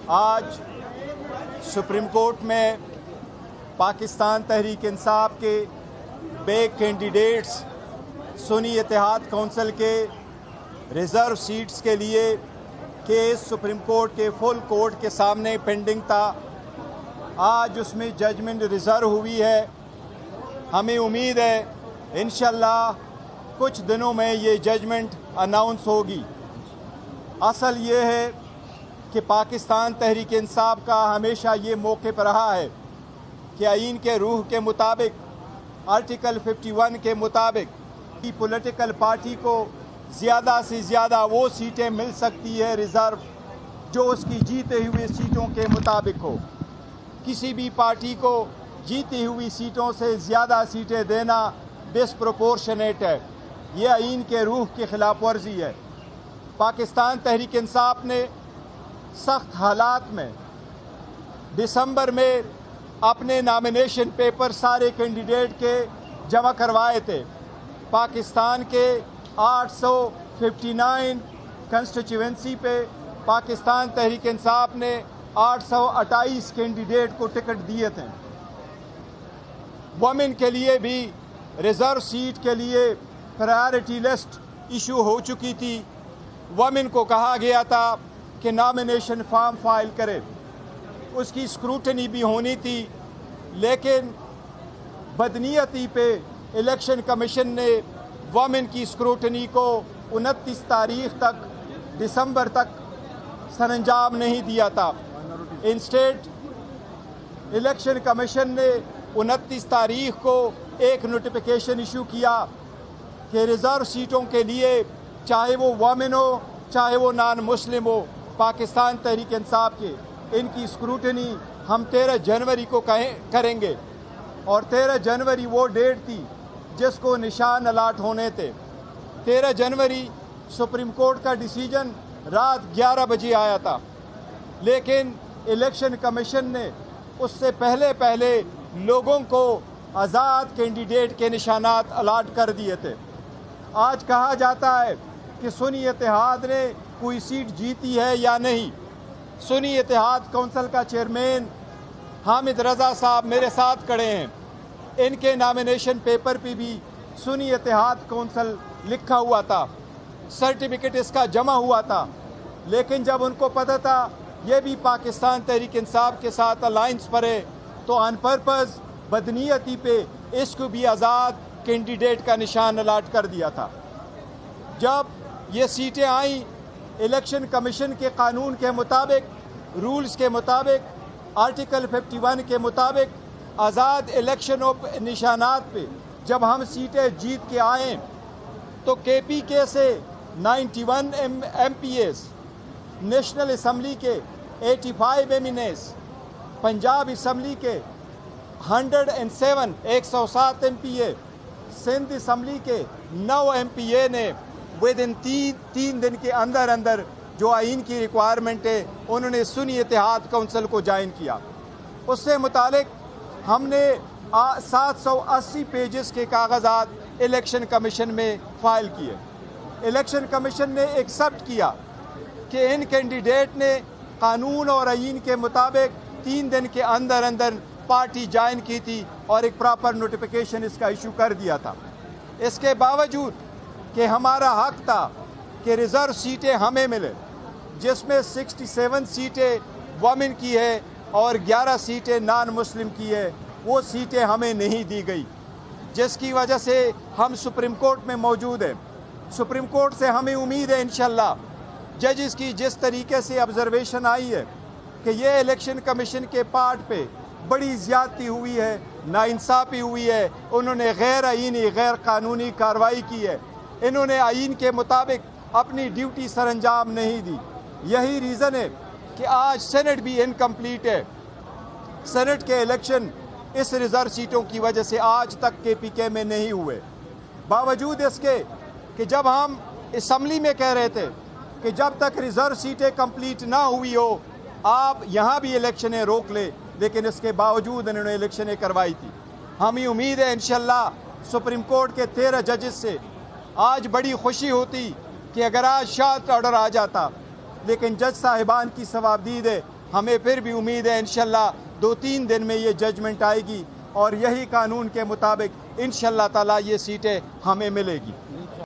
आज supreme court में पाकिस्तान तहरीक इंसाफ के बे कैंडिडेट्स सुन्नी इत्तेहाद कौंसिल के रिज़र्व सीट्स के लिए केस सुप्रीम कोर्ट के फुल कोर्ट के सामने पेंडिंग था। आज उसमें जजमेंट रिज़र्व हुई है। हमें उम्मीद है इंशाल्लाह कुछ दिनों में ये जजमेंट अनाउंस होगी। असल ये है कि पाकिस्तान तहरीक इंसाफ का हमेशा ये मौक़िफ़ रहा है कि आईन के रूह के मुताबिक आर्टिकल 51 के मुताबिक की पॉलिटिकल पार्टी को ज़्यादा से ज़्यादा वो सीटें मिल सकती है रिज़र्व जो उसकी जीते हुए सीटों के मुताबिक हो। किसी भी पार्टी को जीती हुई सीटों से ज़्यादा सीटें देना डिस्प्रोपोर्शनेट है। ये आईन के रूह की खिलाफ वर्जी है। पाकिस्तान तहरीक इंसाफ ने सख्त हालात में दिसंबर में अपने नॉमिनेशन पेपर सारे कैंडिडेट के जमा करवाए थे। पाकिस्तान के 859 कंस्टिट्यूएंसी पे पाकिस्तान तहरीक इंसाफ ने 828 कैंडिडेट को टिकट दिए थे। वुमेन के लिए भी रिज़र्व सीट के लिए प्रायोरिटी लिस्ट इशू हो चुकी थी। वुमेन को कहा गया था कि नॉमिनेशन फॉर्म फाइल करे, उसकी स्क्रूटनी भी होनी थी, लेकिन बदनीयती पे इलेक्शन कमीशन ने वुमेन की स्क्रूटनी को 29 तारीख तक दिसंबर तक सरंजाम नहीं दिया था। इंस्टेड इलेक्शन कमीशन ने 29 तारीख को एक नोटिफिकेशन इशू किया कि रिज़र्व सीटों के लिए चाहे वो वुमेन हो चाहे वो नॉन मुस्लिम हो, पाकिस्तान तहरीक इंसाफ के इनकी स्क्रूटनी हम 13 जनवरी को करेंगे। और 13 जनवरी वो डेट थी जिसको निशान अलाट होने थे। 13 जनवरी सुप्रीम कोर्ट का डिसीजन रात 11 बजे आया था, लेकिन इलेक्शन कमीशन ने उससे पहले लोगों को आज़ाद कैंडिडेट के निशानात अलाट कर दिए थे। आज कहा जाता है कि सुन्नी इत्तेहाद ने कोई सीट जीती है या नहीं। सुन्नी इत्तेहाद कौंसिल का चेयरमैन हामिद रज़ा साहब मेरे साथ खड़े हैं। इनके नॉमिनेशन पेपर पे भी सुन्नी इत्तेहाद कौंसिल लिखा हुआ था, सर्टिफिकेट इसका जमा हुआ था, लेकिन जब उनको पता था ये भी पाकिस्तान तहरीक इंसाफ के साथ अलायंस पर है तो ऑन पर्पस बदनीयती पे इसको भी आज़ाद कैंडिडेट का निशान अलाट कर दिया था। जब ये सीटें आई, इलेक्शन कमीशन के कानून के मुताबिक, रूल्स के मुताबिक, आर्टिकल 51 के मुताबिक आज़ाद इलेक्शन ऑफ निशानात पे जब हम सीटें जीत के आए तो KPK से 91 MPAs, नेशनल असम्बली के 85 MNAs, पंजाब असम्बली के 107 MPA, सिंध असम्बली के 9 MPA ने विद इन 3 दिन के अंदर जो आइन की रिक्वायरमेंट है उन्होंने सुन्नी इत्तेहाद कौंसिल को ज्वाइन किया। उससे मुतालिक हमने 780 पेजेस के कागजात इलेक्शन कमीशन में फ़ाइल किए। इलेक्शन कमीशन ने एक्सेप्ट किया कि इन कैंडिडेट ने कानून और आइन के मुताबिक 3 दिन के अंदर पार्टी ज्वाइन की थी और एक प्रॉपर नोटिफिकेशन इसका इशू कर दिया था। इसके बावजूद कि हमारा हक था कि रिज़र्व सीटें हमें मिले, जिसमें 67 सीटें वुमेन की है और 11 सीटें नॉन मुस्लिम की है, वो सीटें हमें नहीं दी गई, जिसकी वजह से हम सुप्रीम कोर्ट में मौजूद हैं। सुप्रीम कोर्ट से हमें उम्मीद है इंशाल्लाह जजेस की जिस तरीके से ऑब्जर्वेशन आई है कि ये इलेक्शन कमीशन के पार्ट पे बड़ी ज़्यादती हुई है, नाइंसाफ़ी हुई है, उन्होंने गैर आईनी गैर कानूनी कार्रवाई की है, इन्होंने आइन के मुताबिक अपनी ड्यूटी सरंजाम नहीं दी। यही रीज़न है कि आज सेनेट भी इनकम्प्लीट है। सेनेट के इलेक्शन इस रिज़र्व सीटों की वजह से आज तक KPK में नहीं हुए। बावजूद इसके कि जब हम असम्बली में कह रहे थे कि जब तक रिज़र्व सीटें कंप्लीट ना हुई हो आप यहाँ भी इलेक्शनें रोक ले, लेकिन इसके बावजूद इन्होंने इलेक्शनें करवाई थी। हमें उम्मीद है इंशाल्लाह सुप्रीम कोर्ट के 13 जजेस से आज बड़ी खुशी होती कि अगर आज शार्ट ऑर्डर आ जाता, लेकिन जज साहिबान की सवाबदीद है ہمیں پھر بھی امید ہے انشاءاللہ 2-3 دن میں یہ ججمنٹ آئے گی اور یہی قانون کے مطابق انشاءاللہ تعالی یہ سیٹیں ہمیں ملے گی.